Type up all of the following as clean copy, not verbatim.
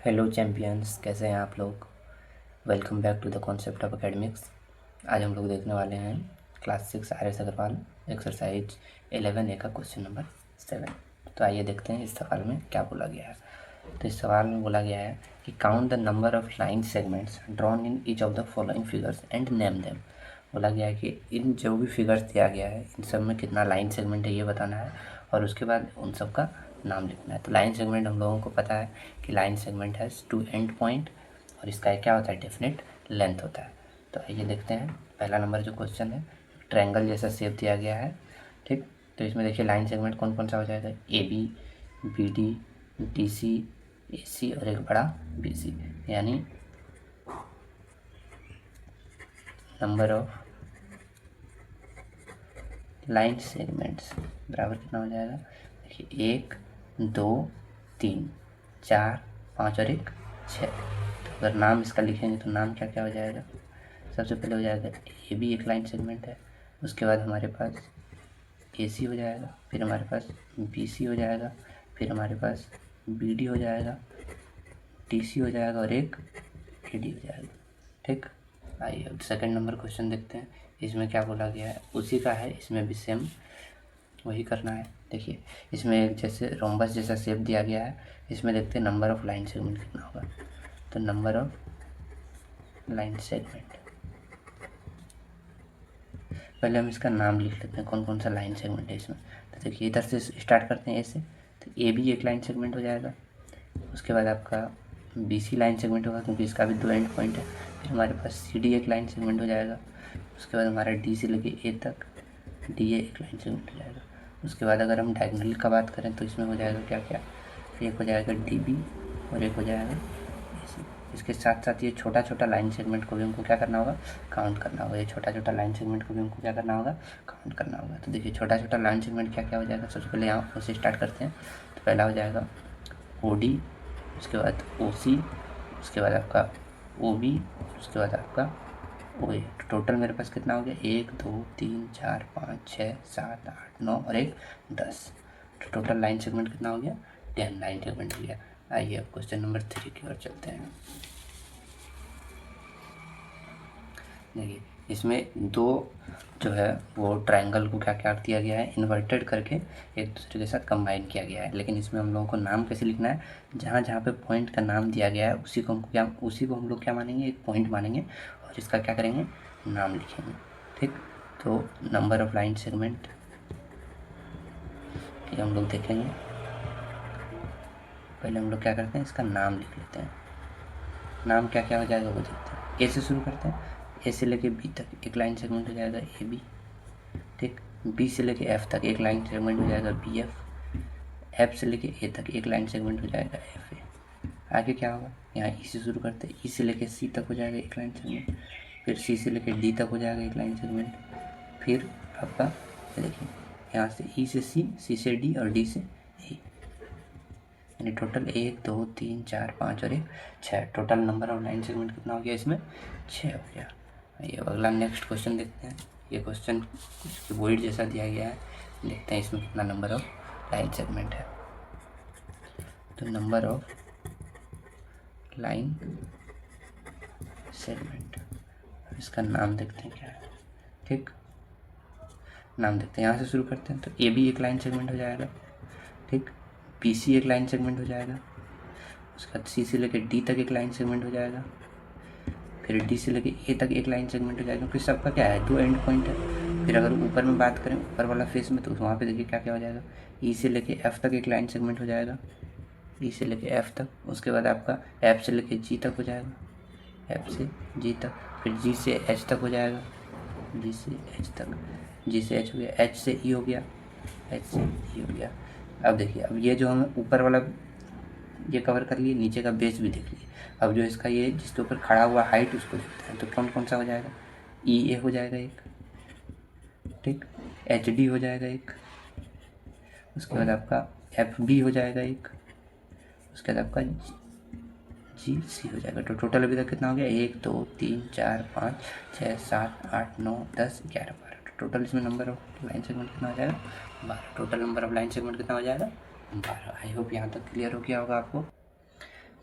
Hello champions, कैसे हैं आप लोग। Welcome back to the concept of academics. आज हम लोग देखने वाले हैं class 6 RS Agarwal exercise 11A का क्वेश्चन नंबर 7। तो आइए देखते हैं इस सवाल में क्या बोला गया है। तो इस सवाल में बोला गया है कि count the number of line segments drawn in each of the following figures and name them. बोला गया है कि इन जो भी फिगर्स दिया गया है इन सब में कितना लाइन सेगमेंट है ये बताना है और उसके बाद उन सब का नाम लिखना है। तो लाइन सेगमेंट हम लोगों को पता है कि line segment has 2 and point और इसका क्या होता है, डेफिनेट लेंथ होता है। तो आइए देखते हैं पहला नंबर जो क्वेश्चन है, ट्रायंगल जैसा शेप दिया गया है। ठीक, तो इसमें देखिए लाइन सेगमेंट कौन कौन सा हो जाएगा, AB, BD, DC, AC और एक बड़ा BC, यानी नंबर ऑफ लाइन सेगमेंट्स बराबर कितना हो जाएगा। देखिए 1, 2, 3, 4, 5 और 1, 6। तो अगर नाम इसका लिखेंगे तो नाम क्या क्या हो जाएगा। सबसे पहले हो जाएगा AB एक लाइन सेगमेंट है, उसके बाद हमारे पास AC हो जाएगा, फिर हमारे पास BC हो जाएगा, फिर हमारे पास BD हो जाएगा, DC हो जाएगा और एक AD हो जाएगा। ठीक, आइए अब सेकंड नंबर क्वेश्चन देखते हैं। इसमें क्या बोला गया है, उसी का है, इसमें भी सेम वही करना है। देखिए इसमें एक जैसे रोम्बस जैसा शेप दिया गया है, इसमें देखते हैं नंबर ऑफ लाइन सेगमेंट कितना होगा। तो नंबर ऑफ लाइन सेगमेंट, पहले हम इसका नाम लिख लेते हैं कौन कौन सा लाइन सेगमेंट है इसमें। तो देखिए इधर से स्टार्ट करते हैं, ए से। तो AB एक लाइन सेगमेंट हो जाएगा, उसके बाद आपका BC लाइन सेगमेंट होगा क्योंकि इसका भी 2 एंड पॉइंट है। फिर हमारे पास CD एक लाइन सेगमेंट हो जाएगा, उसके बाद हमारा D से लेके A तक DA एक लाइन सेगमेंट हो जाएगा। उसके बाद अगर हम डायगोनल का बात करें तो इसमें हो जाएगा क्या क्या, एक हो जाएगा DB और एक हो जाएगा AC। इसके साथ साथ ये छोटा छोटा लाइन सेगमेंट को भी हमको क्या करना होगा, काउंट करना होगा। ये छोटा छोटा लाइन सेगमेंट को भी हमको क्या करना होगा, काउंट करना होगा। तो देखिए छोटा छोटा लाइन सेगमेंट क्या क्या हो जाएगा, सबसे पहले यहाँ से स्टार्ट करते हैं। तो पहला हो जाएगा OD, उसके बाद OC, उसके बाद आपका OB, उसके बाद आपका OA। तो टोटल मेरे पास कितना हो गया, 1, 2, 3, 4, 5, 6, 7, 8, 9 और एक 10। तो टोटल लाइन सेगमेंट कितना हो गया, 10 लाइन सेगमेंट हो गया। आइए अब क्वेश्चन नंबर 3 की ओर चलते हैं। देखिए इसमें दो जो है वो ट्रायंगल को क्या क्या दिया गया है, इन्वर्टेड करके एक दूसरे के साथ कंबाइन किया गया है। लेकिन इसमें हम लोगों को नाम कैसे लिखना है, जहाँ जहाँ पे पॉइंट का नाम दिया गया है उसी को हम लोग क्या मानेंगे, एक पॉइंट मानेंगे और इसका क्या करेंगे, नाम लिखेंगे। ठीक, तो नंबर ऑफ लाइन सेगमेंट ये हम लोग देखेंगे। पहले हम लोग क्या करते हैं, इसका नाम लिख लेते हैं। नाम क्या क्या हो जाएगा वो देखते हैं। ए से शुरू करते हैं, ए से लेके B तक एक लाइन सेगमेंट हो जाएगा AB। ठीक, B से लेके F तक एक लाइन सेगमेंट हो जाएगा BF। F से लेके A तक एक लाइन सेगमेंट हो जाएगा FA। आगे क्या होगा, यहाँ E से शुरू करते हैं, E से लेके C तक हो जाएगा एक लाइन सेगमेंट, फिर C से लेके D तक हो जाएगा एक लाइन सेगमेंट, फिर आपका देखिए यहाँ से E से C से D और D से E, यानी टोटल 1, 2, 3, 4, 5 और एक 6। Total number of line segment कितना हो गया, इसमें 6 हो गया। ये अगला नेक्स्ट क्वेश्चन देखते हैं। ये क्वेश्चन कुछ क्यूबॉइड जैसा दिया गया है, देखते हैं इसमें कितना नंबर ऑफ लाइन सेगमेंट है। तो नंबर ऑफ लाइन सेगमेंट, इसका नाम देखते हैं क्या है। ठीक, नाम देखते हैं, यहाँ से शुरू करते हैं। तो AB एक लाइन सेगमेंट हो जाएगा। ठीक, BC एक लाइन सेगमेंट हो जाएगा, उसके बाद C से लेकर D तक एक लाइन सेगमेंट हो जाएगा, फिर D से लेके A तक एक लाइन सेगमेंट हो जाएगा क्योंकि सबका क्या है, 2 एंड पॉइंट है। फिर अगर ऊपर में बात करें, ऊपर वाला फेस में, तो वहाँ पे देखिए क्या क्या हो जाएगा, E से लेके F तक एक लाइन सेगमेंट हो जाएगा, E से लेके F तक। उसके बाद आपका F से लेके G तक हो जाएगा, F से G तक, फिर G से H तक हो जाएगा, G से H तक, G से H हो गया, H से E हो गया, H से E हो गया। अब देखिए, अब ये जो हमें ऊपर वाला ये कवर कर लिए, नीचे का बेस भी देख लिए। अब जो इसका ये जिसके ऊपर खड़ा हुआ हाइट उसको देखते हैं। तो कौन कौन सा हो जाएगा, EA हो जाएगा एक, ठीक, HD हो जाएगा एक, उसके बाद आपका FB हो जाएगा एक, उसके बाद आपका GC हो जाएगा। तो टोटल अभी तक कितना हो गया, 1, 2, 3, 4, 5, 6, 7, 8, 9, 10, 11, 12। तो टोटल इसमें नंबर ऑफ लाइन सेगमेंट कितना हो जाएगा, 12। Total number of line segment कितना हो जाएगा, 12। आई होप यहाँ तक क्लियर हो गया होगा आपको।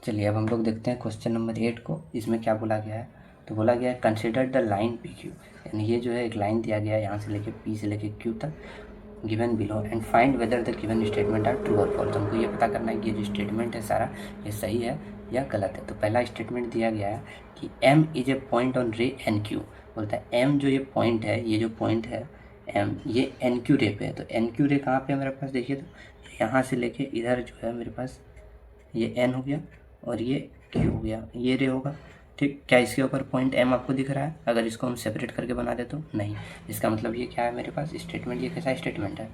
चलिए अब हम लोग देखते हैं क्वेश्चन नंबर 8 को। इसमें क्या बोला गया है, तो बोला गया है consider the line P Q, यानी ये जो है एक लाइन दिया गया है यहाँ से लेके पी से लेके क्यू तक, given below, and find whether the given statement are true और फॉल्स। हमको ये पता करना है कि ये जो स्टेटमेंट है सारा ये सही है या गलत है। तो पहला स्टेटमेंट दिया गया है कि m is a point on ray N Q. बोलता है m जो ये पॉइंट है, ये जो पॉइंट है m, ये एन क्यू रे पे है। तो एन क्यू रे कहाँ पे है मेरे पास, देखिए तो यहाँ से लेके इधर जो है मेरे पास ये n हो गया और ये q हो गया, ये रे होगा। ठीक, क्या इसके ऊपर पॉइंट m आपको दिख रहा है? अगर इसको हम सेपरेट करके बना दे तो नहीं। इसका मतलब ये क्या है मेरे पास स्टेटमेंट, ये कैसा स्टेटमेंट है?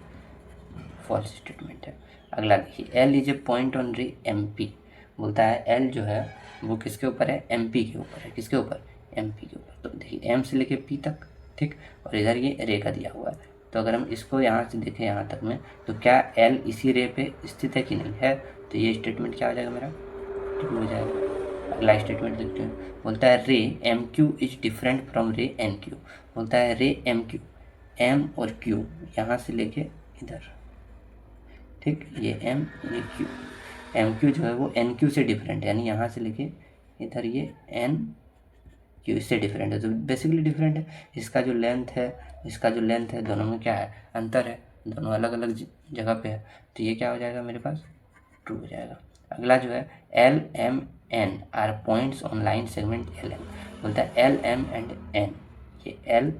फॉल्स स्टेटमेंट है। अगला देखिए l is a point on ray M P. बोलता है l जो है वो किसके ऊपर है? एम पी के ऊपर है। किसके ऊपर? एम पी के ऊपर। तो देखिए m से लेके p तक, ठीक, और इधर ये रे का दिया हुआ है। तो अगर हम इसको यहाँ से देखें यहाँ तक में, तो क्या l इसी रे पे स्थित है कि नहीं है? तो ये स्टेटमेंट क्या हो जाएगा मेरा? ट्रू हो जाएगा। अगला स्टेटमेंट देखते हैं। बोलता है ray M Q is different from ray N Q. बोलता है रे एम क्यू, एम और क्यू यहाँ से लेके इधर, ठीक, ये एम ये क्यू, एम क्यू जो है वो एन क्यू से डिफरेंट है, यानी यहाँ से लेके इधर ये एन क्यू इससे डिफरेंट है। तो बेसिकली डिफरेंट है। इसका जो लेंथ है, इसका जो लेंथ है, दोनों में क्या है? अंतर है, दोनों अलग अलग जगह पे है। तो ये क्या हो जाएगा मेरे पास? ट्रू हो जाएगा। अगला जो है L M N are points on line segment L N. बोलता है एल एम एंड एन, ये एल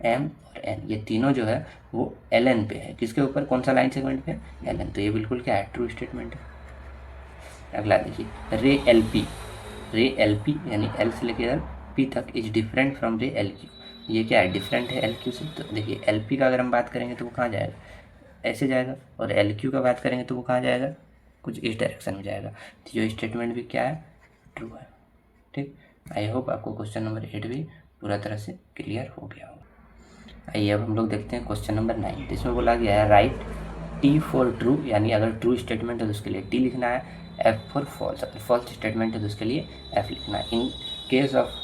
एम और एन ये तीनों जो है वो एल एन पे है। किसके ऊपर? कौन सा लाइन सेगमेंट पे? L N. तो ये बिल्कुल क्या है? ट्रू स्टेटमेंट है। अगला देखिए रे एल पी, रे एल पी यानी एल से लेकर इधर पी तक इज डिफरेंट फ्रॉम रे एल क्यू। ये क्या है? डिफरेंट है एल क्यू से। तो देखिए एल पी का अगर हम बात करेंगे तो वो कहाँ जाएगा? ऐसे जाएगा। और एल क्यू का बात करेंगे तो वो कहाँ जाएगा? कुछ इस डायरेक्शन में जाएगा। तो जो स्टेटमेंट भी क्या है? ट्रू है। ठीक, आई होप आपको क्वेश्चन नंबर 8 भी पूरा तरह से क्लियर हो गया होगा। आइए अब हम लोग देखते हैं क्वेश्चन नंबर 9। इसमें बोला गया है राइट टी फॉर ट्रू, यानी अगर ट्रू स्टेटमेंट है तो उसके लिए टी लिखना है, एफ फॉर फॉल्स, अगर फॉल्स स्टेटमेंट है तो उसके लिए एफ लिखना है। In case of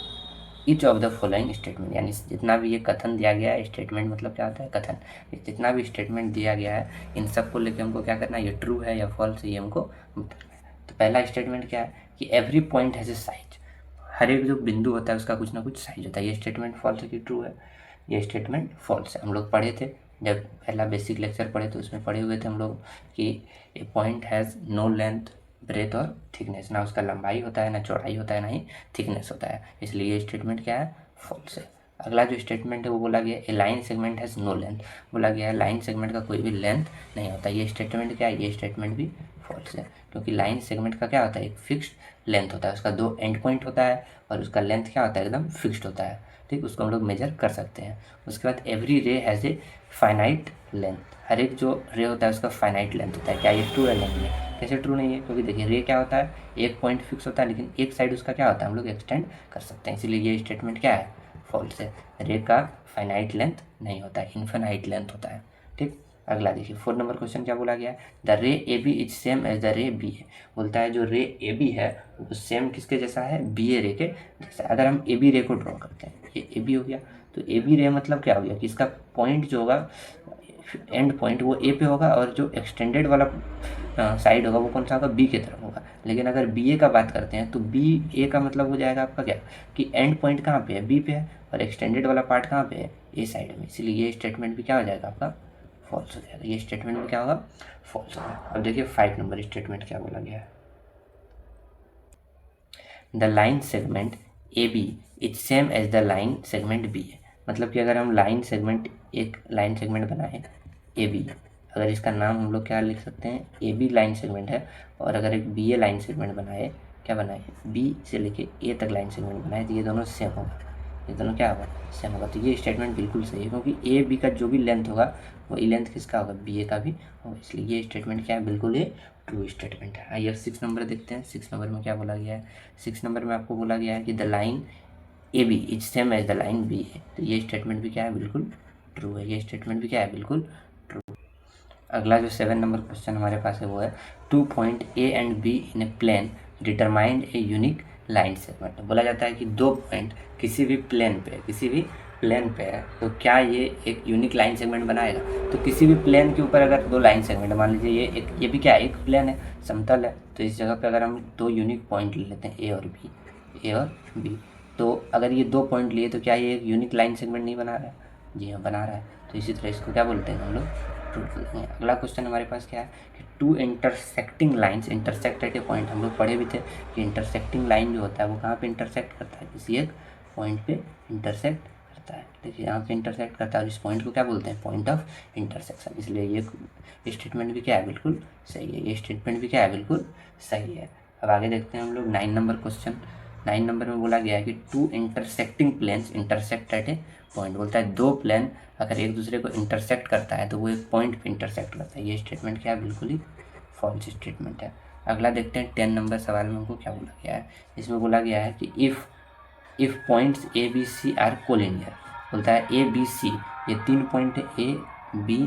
each of the following statement, यानी जितना भी ये कथन दिया गया है, स्टेटमेंट मतलब क्या होता है? कथन। जितना भी स्टेटमेंट दिया गया है इन सब को लेकर हमको क्या करना है? ये ट्रू है या फॉल्स है ये हमको बताना है। तो पहला स्टेटमेंट क्या है कि every point has a size, हर एक जो बिंदु होता है उसका कुछ ना कुछ साइज होता है। ये स्टेटमेंट फॉल्स है कि ट्रू है? ये स्टेटमेंट फॉल्स है। हम लोग पढ़े थे जब पहला बेसिक लेक्चर पढ़े तो उसमें पढ़े हुए थे हम लोग कि a point has no length, breadth और थिकनेस, ना उसका लंबाई होता है, ना चौड़ाई होता है, ना ही थिकनेस होता है। इसलिए ये स्टेटमेंट क्या है? फॉल्स है। अगला जो स्टेटमेंट है वो बोला गया a line segment has no length. बोला गया है लाइन सेगमेंट का कोई भी लेंथ नहीं होता। ये स्टेटमेंट क्या है? ये स्टेटमेंट भी फॉल्स है, क्योंकि लाइन सेगमेंट का क्या होता है? एक फिक्स्ड लेंथ होता है, उसका 2 एंड पॉइंट होता है और उसका लेंथ क्या होता है? एकदम फिक्स्ड होता है। ठीक, उसको हम लोग मेजर कर सकते हैं। उसके बाद एवरी रे हैज़ ए फाइनाइट लेंथ, हर एक जो रे होता है उसका फाइनाइट लेंथ होता है। क्या ये ट्रू है? नहीं है। कैसे ट्रू नहीं है? क्योंकि देखिए रे क्या होता है? एक पॉइंट फिक्स होता है, लेकिन एक साइड उसका क्या होता है? हम लोग एक्सटेंड कर सकते हैं। इसीलिए ये स्टेटमेंट क्या है? फॉल्स है। रे का फाइनाइट लेंथ नहीं होता है, इनफाइनाइट लेंथ होता है। ठीक, अगला देखिए 4 नंबर क्वेश्चन क्या बोला गया है? The ray A B is same as the ray B A. बोलता है जो रे ए बी है वो सेम किसके जैसा है? बी ए रे के जैसा। अगर हम ए बी रे को ड्रॉ करते हैं, ये ए बी हो गया, तो ए बी रे मतलब क्या हो गया कि इसका पॉइंट जो होगा, एंड पॉइंट वो ए पे होगा और जो एक्सटेंडेड वाला साइड होगा वो कौन सा होगा? बी की तरफ होगा। लेकिन अगर बी ए का बात करते हैं तो बी ए का मतलब हो जाएगा आपका क्या कि एंड पॉइंट कहाँ पे है? बी पे है, और एक्सटेंडेड वाला पार्ट कहाँ पे है? ए साइड में। इसलिए ये स्टेटमेंट भी क्या हो जाएगा आपका? फॉल्स हो जाएगा। ये स्टेटमेंट में क्या होगा? फॉल्स होगा। अब देखिए 5 नंबर स्टेटमेंट क्या बोला गया है? The line segment A B is same as the line segment B A. मतलब कि अगर हम लाइन सेगमेंट, एक लाइन सेगमेंट बनाए ए बी, अगर इसका नाम हम लोग क्या लिख सकते हैं? ए बी लाइन सेगमेंट है। और अगर एक बी ए लाइन सेगमेंट बनाए, क्या बनाए? बी से लेके ए तक लाइन सेगमेंट बनाए, तो ये दोनों सेम होगा। ये दोनों क्या होगा? सेम होगा। तो ये स्टेटमेंट बिल्कुल सही है, क्योंकि ए बी का जो भी लेंथ होगा वही लेंथ किसका होगा? बी ए का भी होगा। इसलिए ये स्टेटमेंट क्या है? बिल्कुल ये ट्रू स्टेटमेंट है। आइए 6 नंबर देखते हैं। 6 नंबर में क्या बोला गया है? 6 नंबर में आपको बोला गया है कि the line A B is same as the line B A. तो ये स्टेटमेंट भी क्या है? बिल्कुल ट्रू है। ये स्टेटमेंट भी क्या है? बिल्कुल ट्रू। अगला जो 7 नंबर क्वेश्चन हमारे पास है वो है 2 point A and B in a plane determined a unique line segment. बोला जाता है कि 2 पॉइंट किसी भी प्लेन पे, किसी भी प्लेन पे है तो क्या ये एक यूनिक लाइन सेगमेंट बनाएगा? तो किसी भी प्लेन के ऊपर अगर दो लाइन सेगमेंट, मान लीजिए ये भी क्या है, एक प्लेन है, समतल है, तो इस जगह पे अगर हम दो यूनिक पॉइंट ले लेते हैं ए और बी, तो अगर ये दो पॉइंट लिए तो क्या ये एक यूनिक लाइन सेगमेंट नहीं बना रहा है? जी हाँ, बना रहा है। तो इसी तरह इसको क्या बोलते हैं हम लोग? ट्रू बोलते हैं। अगला क्वेश्चन हमारे पास क्या है कि two intersecting lines intersect at a point. हम लोग पढ़े भी थे कि इंटरसेक्टिंग लाइन जो होता है वो कहाँ पे इंटरसेक्ट करता है? किसी एक पॉइंट पे इंटरसेक्ट करता है। देखिए यहाँ पे इंटरसेक्ट करता है और इस पॉइंट को क्या बोलते हैं? Point of intersection. इसलिए ये स्टेटमेंट भी क्या है? बिल्कुल सही है। ये स्टेटमेंट भी क्या है? बिल्कुल सही है। अब आगे देखते हैं हम लोग 9 नंबर क्वेश्चन। 9 नंबर में बोला गया है कि two intersecting planes intersect at a point. बोलता है दो प्लेन अगर एक दूसरे को इंटरसेक्ट करता है तो वो एक पॉइंट पे इंटरसेक्ट करता है। ये स्टेटमेंट क्या है? बिल्कुल ही फॉल्स स्टेटमेंट है। अगला देखते हैं 10 नंबर सवाल में हमको क्या बोला गया है। इसमें बोला गया है कि if points A B C are collinear. बोलता है ए बी सी, ये तीन पॉइंट है, ए बी,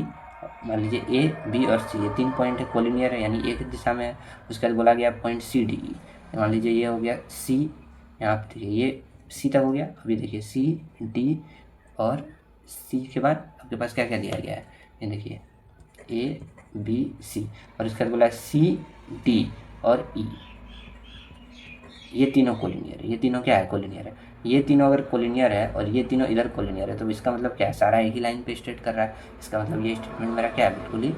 मान लीजिए ए बी और सी, ये तीन पॉइंट है, कोलिनियर है यानी एक दिशा में है। उसके बाद बोला गया पॉइंट सी डी ई, मान लीजिए ये हो गया सी, यहाँ पे देखिए ये सी तक हो गया। अभी देखिए सी डी और सी के बाद आपके पास क्या क्या दिया गया है? ये देखिए ए बी सी और इसके बाद बोला सी डी और ई, ये तीनों कोलिनियर है। ये तीनों क्या है? कोलिनियर है। ये तीनों अगर कोलिनियर है और ये तीनों इधर कोलिनियर है तो इसका मतलब क्या है? सारा एक ही लाइन पे स्टेट कर रहा है। इसका मतलब ये स्टेटमेंट मेरा क्या है? बिल्कुल ही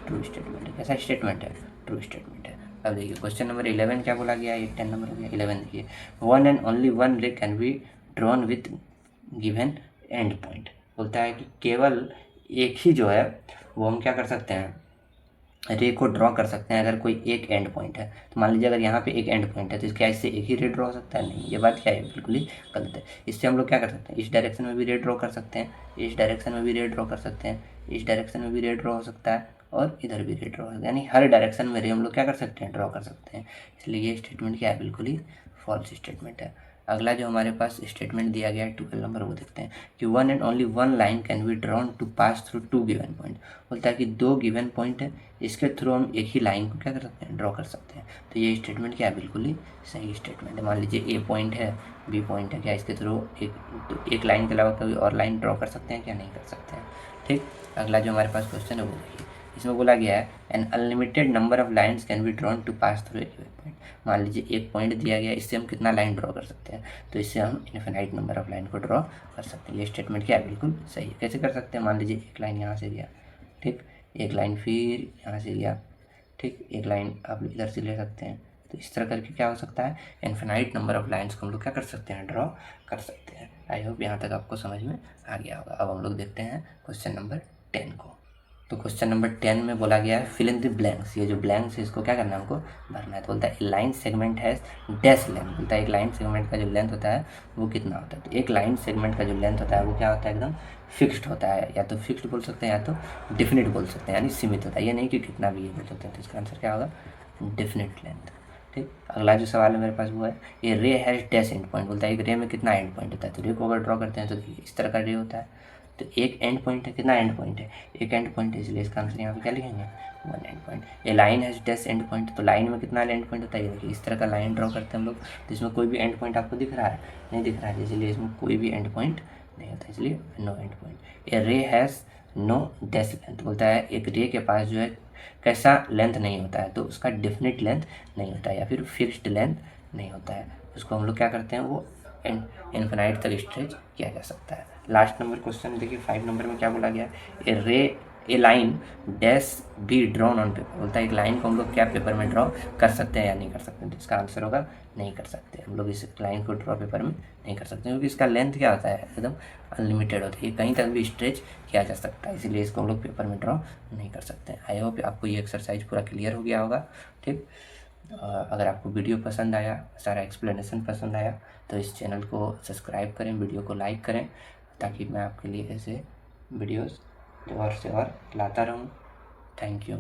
ट्रू स्टेटमेंट है। कैसा स्टेटमेंट है? ट्रू स्टेटमेंट है। अब देखिए क्वेश्चन नंबर 11 क्या बोला गया है? 10 नंबर हो गया। 11 देखिए, वन एंड ओनली वन रे can be drawn with given and point. बोलता है कि केवल एक ही जो है वो हम क्या कर सकते हैं? रे को ड्रॉ कर सकते हैं अगर कोई एक एंड पॉइंट है। तो मान लीजिए अगर यहाँ पे एक एंड पॉइंट है तो क्या इससे एक ही रे ड्रॉ हो सकता है? नहीं, ये बात क्या है? बिल्कुल ही गलत है। इससे हम लोग क्या कर सकते हैं? इस डायरेक्शन में भी रे ड्रॉ कर सकते हैं, इस डायरेक्शन में भी रे ड्रॉ कर सकते हैं, इस डायरेक्शन में भी रे ड्रॉ हो सकता है और इधर भी रे ड्रॉ हो सकता है, यानी हर डायरेक्शन में रे हम लोग क्या कर सकते हैं? ड्रॉ कर सकते हैं। इसलिए ये स्टेटमेंट क्या है? बिल्कुल ही फॉल्स स्टेटमेंट है। अगला जो हमारे पास स्टेटमेंट दिया गया है 12 नंबर, वो देखते हैं कि one and only one line can be drawn to pass through two given point. बोलता है कि दो गिवन पॉइंट है, इसके थ्रू हम एक ही लाइन को क्या कर सकते हैं? ड्रॉ कर सकते हैं। तो ये स्टेटमेंट क्या है? बिल्कुल ही सही स्टेटमेंट है। मान लीजिए ए पॉइंट है, बी पॉइंट है, क्या इसके थ्रू एक लाइन के अलावा कोई और लाइन ड्रॉ कर सकते हैं? क्या नहीं कर सकते हैं। ठीक, अगला जो हमारे पास क्वेश्चन है वो देखिए। इसमें बोला गया है an unlimited number of lines can be drawn to pass through a given point. मान लीजिए एक पॉइंट दिया गया, इससे हम कितना लाइन ड्रॉ कर सकते हैं? तो इससे हम इनफिनाइट नंबर ऑफ लाइन को ड्रॉ कर सकते हैं। ये स्टेटमेंट क्या है? बिल्कुल सही है। कैसे कर सकते हैं? मान लीजिए एक लाइन यहाँ से गया, ठीक, एक लाइन फिर यहाँ से गया, ठीक, एक लाइन आप इधर से ले सकते हैं। तो इस तरह करके क्या हो सकता है? इनफिनाइट नंबर ऑफ लाइन्स को हम लोग क्या कर सकते हैं? ड्रॉ कर सकते हैं। आई होप यहाँ तक आपको समझ में आ गया होगा। अब हम लोग देखते हैं क्वेश्चन नंबर 10 को। तो क्वेश्चन नंबर 10 में बोला गया है फिल इन द ब्लैंक्स। ये जो ब्लैंक्स है इसको क्या करना है? हमको भरना है। तो बोलता है line segment has dash length. बोलता है एक लाइन सेगमेंट का जो लेंथ होता है वो कितना होता है? तो एक लाइन सेगमेंट का जो लेंथ होता है वो क्या होता है? एकदम फिक्स्ड होता है। या तो फिक्स्ड बोल सकते हैं या तो डिफिनिट बोल सकते हैं, यानी सीमित होता है। ये नहीं कि कितना भी बोल सकते हैं। तो इसका आंसर क्या होगा? Definite length. ठीक, अगला जो सवाल है मेरे पास वो है ये रे हैज डैश एंड पॉइंट। बोलता है एक रे में कितना एंड पॉइंट होता है? तो रे को अगर ड्रॉ करते हैं तो देखिए इस तरह का रे होता है। तो एक एंड पॉइंट है, कितना एंड पॉइंट है? एक एंड पॉइंट है, इसलिए इसका आंसर यहाँ पे क्या लिखेंगे? One end point. ये line has dash end point, तो लाइन में कितना एंड पॉइंट होता है? देखिए इस तरह का लाइन ड्रॉ करते हैं हम लोग, तो इसमें कोई भी एंड पॉइंट आपको दिख रहा है? नहीं दिख रहा है, इसलिए इसमें कोई भी एंड पॉइंट नहीं होता, इसलिए नो एंड पॉइंट। ए रे हैज़ नो डैश लेंथ। बोलता है एक रे के पास जो है कैसा लेंथ नहीं होता है? तो उसका डेफिनेट लेंथ नहीं होता है या फिर फिक्स्ड लेंथ नहीं होता है। उसको हम लोग क्या करते हैं? वो इनफिनाइट तक स्ट्रेच किया जा सकता है। लास्ट नंबर क्वेश्चन देखिए 5 नंबर में क्या बोला गया है? A line dash B drawn on paper. बोलता है एक लाइन को हम लोग क्या पेपर में ड्रॉ कर सकते हैं या नहीं कर सकते? तो इसका आंसर होगा नहीं कर सकते। हम लोग इस लाइन को ड्रॉ पेपर में नहीं कर सकते क्योंकि इसका लेंथ क्या होता है? एकदम अनलिमिटेड होता है, ये कहीं तक भी स्ट्रेच किया जा सकता है, इसीलिए इसको हम लोग पेपर में ड्रॉ नहीं कर सकते। आई होप आपको ये एक्सरसाइज पूरा क्लियर हो गया होगा। ठीक, अगर आपको वीडियो पसंद आया, सारा एक्सप्लेनेशन पसंद आया तो इस चैनल को सब्सक्राइब करें, वीडियो को लाइक करें, ताकि मैं आपके लिए ऐसे वीडियोस और से और लाता रहूं। Thank you.